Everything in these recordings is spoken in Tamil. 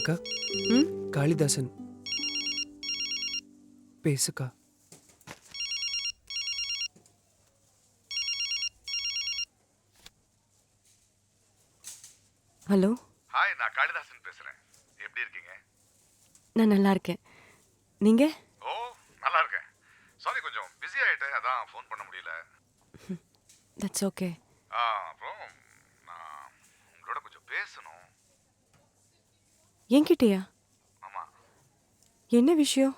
அக்கா ம் காளிதாசன் பேசுக்கா. ஹலோ, ஹாய், நான் காளிதாசன் பேசுறேன். எப்படி இருக்கீங்க? நான் நல்லா இருக்கேன். நீங்க? ஓ, நல்லா இருக்கேன். சாரி, கொஞ்சம் பிஸி ஆயிட்டேன், அதான் ஃபோன் பண்ண முடியல. That's okay. அப்புறம் நான் உங்களோட கொஞ்சம் பேசணும். என்கிட்டயா? ஆமா. என்ன விஷயம்?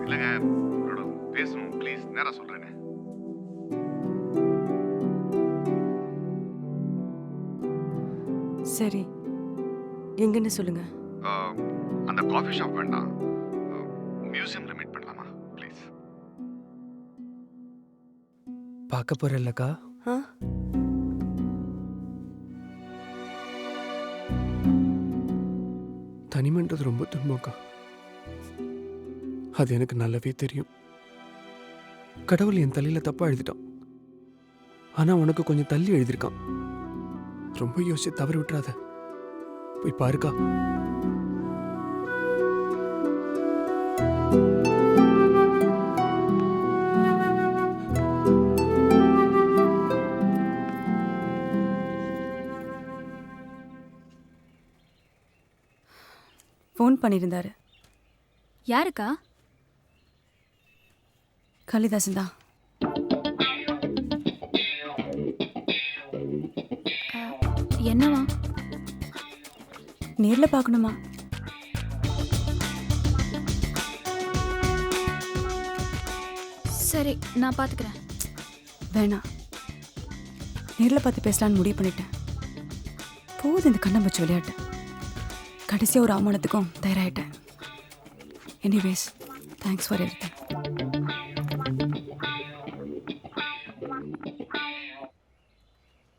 இல்லைங்க, உங்களோட பேசணும் ப்ளீஸ். நேரா சொல்றேங்க. சரி, எங்கன்னு சொல்லுங்க. அந்த காஃபி ஷாப் வேண்டாம், மியூசியம்ல மீட் பண்ணலாமா ப்ளீஸ்? பார்க்க போறல்லக்கா. ஆ தனிமன்றது ரொம்ப துன்பம்க்கா. அது எனக்கு நல்லாவே தெரியும். கடவுள் என் தலையில தப்பா எழுதிட்டான். ஆனா உனக்கு கொஞ்சம் தள்ளி எழுதியிருக்கான். ரொம்ப யோசிச்சு தவறு விட்டுறாத. போய் பாருக்கா. ஃபோன் பண்ணியிருந்தாரு. யாருக்கா? காளிதாசன் தான். என்னவா? நேர்ல பார்க்கணுமா? சரி, நான் பாத்துக்கிறேன். வேணாம், நேர்ல பார்த்து பேசலான்னு முடிவு பண்ணிட்டேன். போகுது இந்த கண்ணம்பூச்சி விளையாட்டு. கடைசியாக ஒரு அவமானத்துக்கும் தயாராகிட்டேன். Anyways, thanks for everything.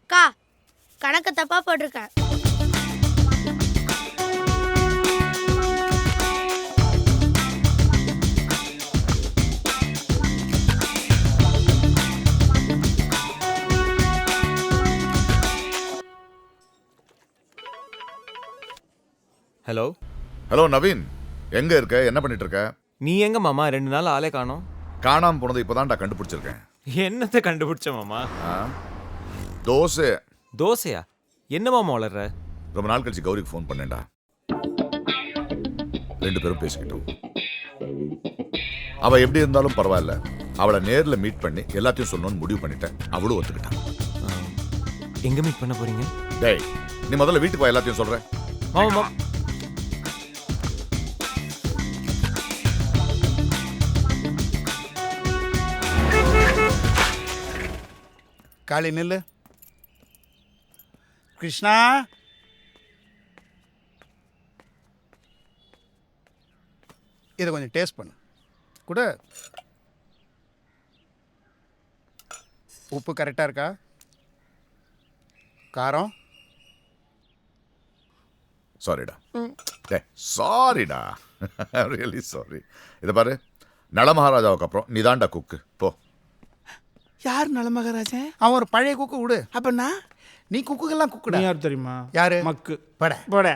அக்கா, கணக்கு தப்பா போட்டிருக்கேன். ஹலோ. ஹலோ நவீன், எங்க இருக்க? என்ன பண்ணிட்டு இருக்க? நீ எங்க மாமா? 2 நாள் ஆளே காணோம். காணாம போனது இப்பதான்டா கண்டுபிடிச்சிருக்கேன். என்னத்தை கண்டுபிடிச்ச மாமா? தோசை. தோசையா? என்ன மாமா வளர்ற? ரொம்ப நாள் கழிச்சு கௌரிக்கு ஃபோன் பண்ணேன்டா. 2 பேரும் பேசிக்கிட்டோம். அவ எப்படி இருந்தாலும் பரவாயில்ல, அவளை நேர்ல மீட் பண்ணி எல்லாத்தையும் சொல்லணும்னு முடிவு பண்ணிட்டேன். அவளும் ஒத்துக்கிட்டான். எங்க மீட் பண்ண போறீங்க? டேய், நீ முதல்ல வீட்டுக்கு வா, எல்லாத்தையும் சொல்றேன். மாமா காளி நில்லு. கிருஷ்ணா, இதை கொஞ்சம் டேஸ்ட் பண்ணு. கூட உப்பு கரெக்டாக இருக்கா? காரம்? சாரிடா. டேய், சாரிடா. Really sorry. இதை பாரு, நலமகாராஜாவுக்கு அப்புறம் நீதான்டா குக்கு. போ. யார் நலமகராஜன்? அவன் ஒரு பழைய குக்கு விடு. அப்பனா நீ குக்குக்கெல்லாம் குக்குடா. நீ யார் தெரியுமா? யாரு? மக்கு. பட போட